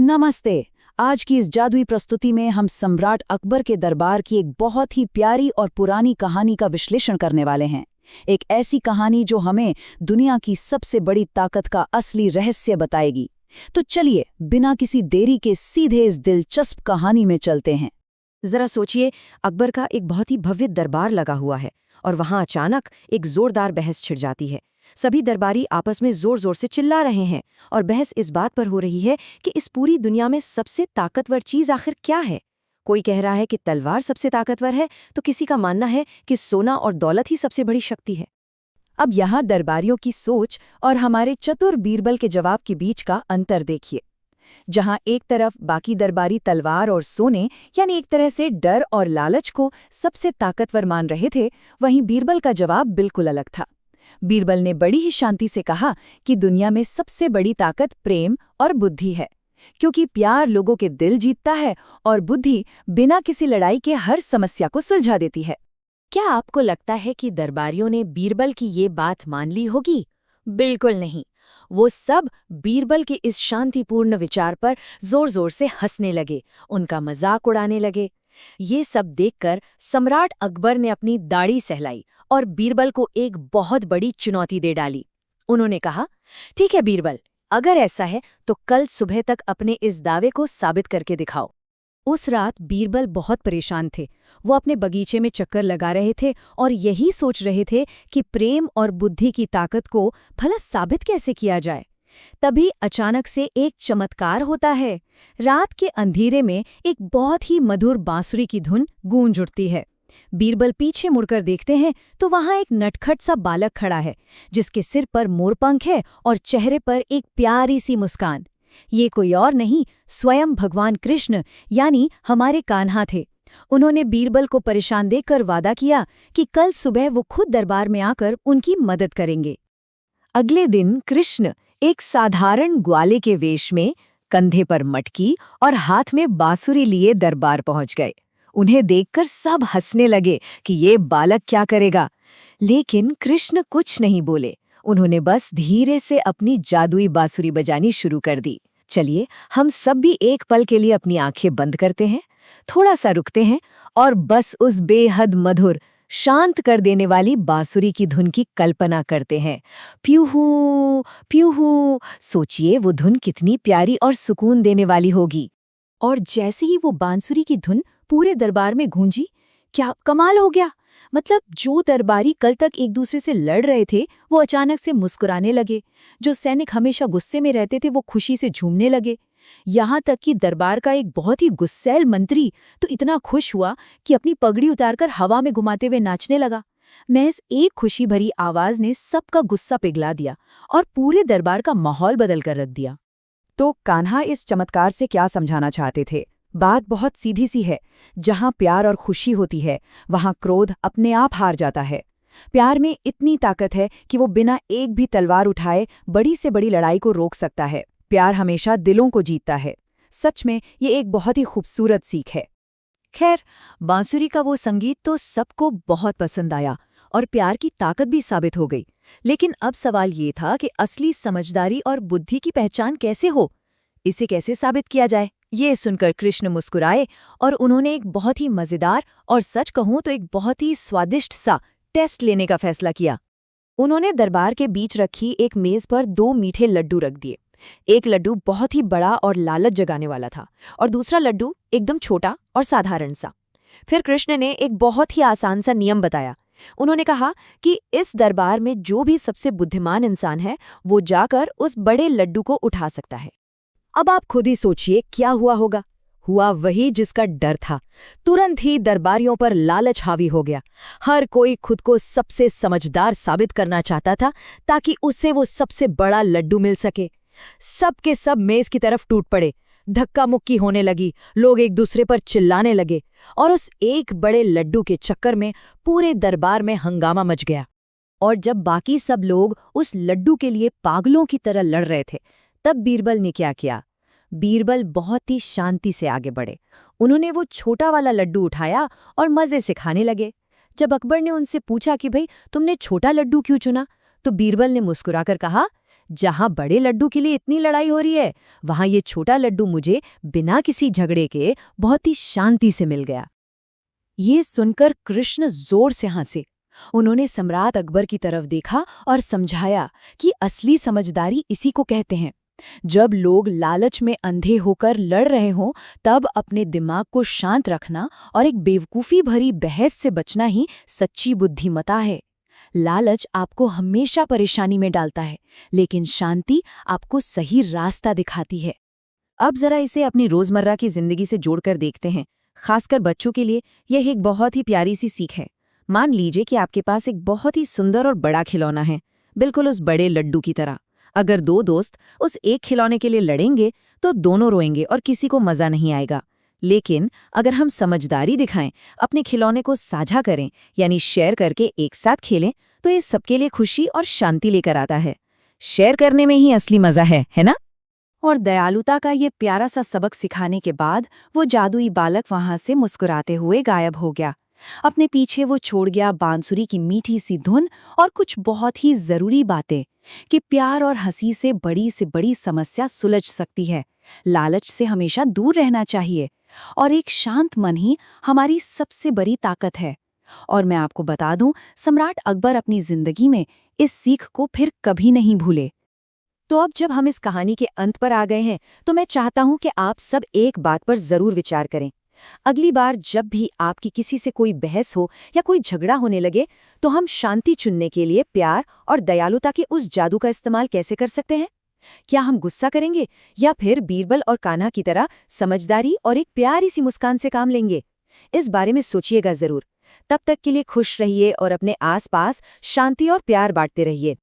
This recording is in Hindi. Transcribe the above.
नमस्ते। आज की इस जादुई प्रस्तुति में हम सम्राट अकबर के दरबार की एक बहुत ही प्यारी और पुरानी कहानी का विश्लेषण करने वाले हैं। एक ऐसी कहानी जो हमें दुनिया की सबसे बड़ी ताकत का असली रहस्य बताएगी। तो चलिए बिना किसी देरी के सीधे इस दिलचस्प कहानी में चलते हैं। जरा सोचिए, अकबर का एक बहुत ही भव्य दरबार लगा हुआ है और वहां अचानक एक जोरदार बहस छिड़ जाती है। सभी दरबारी आपस में जोर जोर से चिल्ला रहे हैं और बहस इस बात पर हो रही है कि इस पूरी दुनिया में सबसे ताकतवर चीज आखिर क्या है। कोई कह रहा है कि तलवार सबसे ताकतवर है, तो किसी का मानना है कि सोना और दौलत ही सबसे बड़ी शक्ति है। अब यहाँ दरबारियों की सोच और हमारे चतुर बीरबल के जवाब के बीच का अंतर देखिए। जहां एक तरफ बाकी दरबारी तलवार और सोने यानी एक तरह से डर और लालच को सबसे ताकतवर मान रहे थे, वहीं बीरबल का जवाब बिल्कुल अलग था। बीरबल ने बड़ी ही शांति से कहा कि दुनिया में सबसे बड़ी ताकत प्रेम और बुद्धि है, क्योंकि प्यार लोगों के दिल जीतता है और बुद्धि बिना किसी लड़ाई के हर समस्या को सुलझा देती है। क्या आपको लगता है कि दरबारियों ने बीरबल की ये बात मान ली होगी? बिल्कुल नहीं। वो सब बीरबल के इस शांतिपूर्ण विचार पर जोर जोर से हंसने लगे, उनका मजाक उड़ाने लगे। ये सब देखकर सम्राट अकबर ने अपनी दाढ़ी सहलाई और बीरबल को एक बहुत बड़ी चुनौती दे डाली। उन्होंने कहा, ठीक है बीरबल, अगर ऐसा है तो कल सुबह तक अपने इस दावे को साबित करके दिखाओ। उस रात बीरबल बहुत परेशान थे। वो अपने बगीचे में चक्कर लगा रहे थे और यही सोच रहे थे कि प्रेम और बुद्धि की ताकत को भला साबित कैसे किया जाए। तभी अचानक से एक चमत्कार होता है। रात के अंधेरे में एक बहुत ही मधुर बांसुरी की धुन गूंज उठती है। बीरबल पीछे मुड़कर देखते हैं तो वहां एक नटखट सा बालक खड़ा है, जिसके सिर पर मोरपंख है और चेहरे पर एक प्यारी सी मुस्कान। ये कोई और नहीं, स्वयं भगवान कृष्ण यानी हमारे कान्हा थे। उन्होंने बीरबल को परेशान देखकर वादा किया कि कल सुबह वो खुद दरबार में आकर उनकी मदद करेंगे। अगले दिन कृष्ण एक साधारण ग्वाले के वेश में, कंधे पर मटकी और हाथ में बांसुरी लिए दरबार पहुंच गए। उन्हें देखकर सब हंसने लगे कि ये बालक क्या करेगा, लेकिन कृष्ण कुछ नहीं बोले। उन्होंने बस धीरे से अपनी जादुई बांसुरी बजानी शुरू कर दी। चलिए हम सब भी एक पल के लिए अपनी आंखें बंद करते हैं, थोड़ा सा रुकते हैं और बस उस बेहद मधुर, शांत कर देने वाली बांसुरी की धुन की कल्पना करते हैं। प्यूहू प्यूहू। सोचिए वो धुन कितनी प्यारी और सुकून देने वाली होगी। और जैसे ही वो बांसुरी की धुन पूरे दरबार में गूंजी, क्या कमाल हो गया। मतलब जो दरबारी कल तक एक दूसरे से लड़ रहे थे वो अचानक से मुस्कुराने लगे। जो सैनिक हमेशा गुस्से में रहते थे वो खुशी से झूमने लगे। यहाँ तक कि दरबार का एक बहुत ही गुस्सैल मंत्री तो इतना खुश हुआ कि अपनी पगड़ी उतारकर हवा में घुमाते हुए नाचने लगा। महज एक खुशी भरी आवाज ने सबका गुस्सा पिघला दिया और पूरे दरबार का माहौल बदल कर रख दिया। तो कान्हा इस चमत्कार से क्या समझाना चाहते थे? बात बहुत सीधी सी है। जहां प्यार और खुशी होती है, वहां क्रोध अपने आप हार जाता है। प्यार में इतनी ताकत है कि वो बिना एक भी तलवार उठाए बड़ी से बड़ी लड़ाई को रोक सकता है। प्यार हमेशा दिलों को जीतता है। सच में ये एक बहुत ही खूबसूरत सीख है। खैर, बांसुरी का वो संगीत तो सबको बहुत पसंद आया और प्यार की ताकत भी साबित हो गई। लेकिन अब सवाल ये था कि असली समझदारी और बुद्धि की पहचान कैसे हो, इसे कैसे साबित किया जाए। ये सुनकर कृष्ण मुस्कुराए और उन्होंने एक बहुत ही मजेदार और सच कहूं तो एक बहुत ही स्वादिष्ट सा टेस्ट लेने का फैसला किया। उन्होंने दरबार के बीच रखी एक मेज पर 2 मीठे लड्डू रख दिए। एक लड्डू बहुत ही बड़ा और लालच जगाने वाला था और दूसरा लड्डू एकदम छोटा और साधारण सा। फिर कृष्ण ने एक बहुत ही आसान सा नियम बताया। उन्होंने कहा कि इस दरबार में जो भी सबसे बुद्धिमान इंसान है वो जाकर उस बड़े लड्डू को उठा सकता है। अब आप खुद ही सोचिए क्या हुआ होगा। हुआ वही जिसका डर था। तुरंत ही दरबारियों पर लालच हावी हो गया। हर कोई खुद को सबसे समझदार साबित करना चाहता था ताकि उसे वो सबसे बड़ा लड्डू मिल सके। सब के सब मेज की तरफ टूट पड़े। धक्का मुक्की होने लगी, लोग एक दूसरे पर चिल्लाने लगे और उस एक बड़े लड्डू के चक्कर में पूरे दरबार में हंगामा मच गया। और जब बाकी सब लोग उस लड्डू के लिए पागलों की तरह लड़ रहे थे, तब बीरबल ने क्या किया? बीरबल बहुत ही शांति से आगे बढ़े। उन्होंने वो छोटा वाला लड्डू उठाया और मजे से खाने लगे। जब अकबर ने उनसे पूछा कि भाई तुमने छोटा लड्डू क्यों चुना, तो बीरबल ने मुस्कुराकर कहा, जहां बड़े लड्डू के लिए इतनी लड़ाई हो रही है, वहां ये छोटा लड्डू मुझे बिना किसी झगड़े के बहुत ही शांति से मिल गया। ये सुनकर कृष्ण जोर से हंसे। उन्होंने सम्राट अकबर की तरफ देखा और समझाया कि असली समझदारी इसी को कहते हैं। जब लोग लालच में अंधे होकर लड़ रहे हों, तब अपने दिमाग को शांत रखना और एक बेवकूफ़ी भरी बहस से बचना ही सच्ची बुद्धिमत्ता है। लालच आपको हमेशा परेशानी में डालता है, लेकिन शांति आपको सही रास्ता दिखाती है। अब जरा इसे अपनी रोजमर्रा की जिंदगी से जोड़कर देखते हैं। खासकर बच्चों के लिए यह एक बहुत ही प्यारी सी सीख है। मान लीजिए कि आपके पास एक बहुत ही सुंदर और बड़ा खिलौना है, बिल्कुल उस बड़े लड्डू की तरह। अगर दो दोस्त उस एक खिलौने के लिए लड़ेंगे तो दोनों रोएंगे और किसी को मजा नहीं आएगा। लेकिन अगर हम समझदारी दिखाएं, अपने खिलौने को साझा करें, यानी शेयर करके एक साथ खेलें, तो ये सबके लिए खुशी और शांति लेकर आता है। शेयर करने में ही असली मजा है ना? और दयालुता का ये प्यारा सा सबक सिखाने के बाद वो जादुई बालक वहां से मुस्कुराते हुए गायब हो गया। अपने पीछे वो छोड़ गया बांसुरी की मीठी सी धुन और कुछ बहुत ही जरूरी बातें कि प्यार और हंसी से बड़ी समस्या सुलझ सकती है। लालच से हमेशा दूर रहना चाहिए और एक शांत मन ही हमारी सबसे बड़ी ताकत है। और मैं आपको बता दूं, सम्राट अकबर अपनी जिंदगी में इस सीख को फिर कभी नहीं भूले। तो अब जब हम इस कहानी के अंत पर आ गए हैं, तो मैं चाहता हूं कि आप सब एक बात पर जरूर विचार करें। अगली बार जब भी आपकी किसी से कोई बहस हो या कोई झगड़ा होने लगे, तो हम शांति चुनने के लिए प्यार और दयालुता के उस जादू का इस्तेमाल कैसे कर सकते हैं? क्या हम गुस्सा करेंगे या फिर बीरबल और कान्हा की तरह समझदारी और एक प्यारी सी मुस्कान से काम लेंगे? इस बारे में सोचिएगा जरूर। तब तक के लिए खुश रहिए और अपने आसपास शांति और प्यार बांटते रहिए।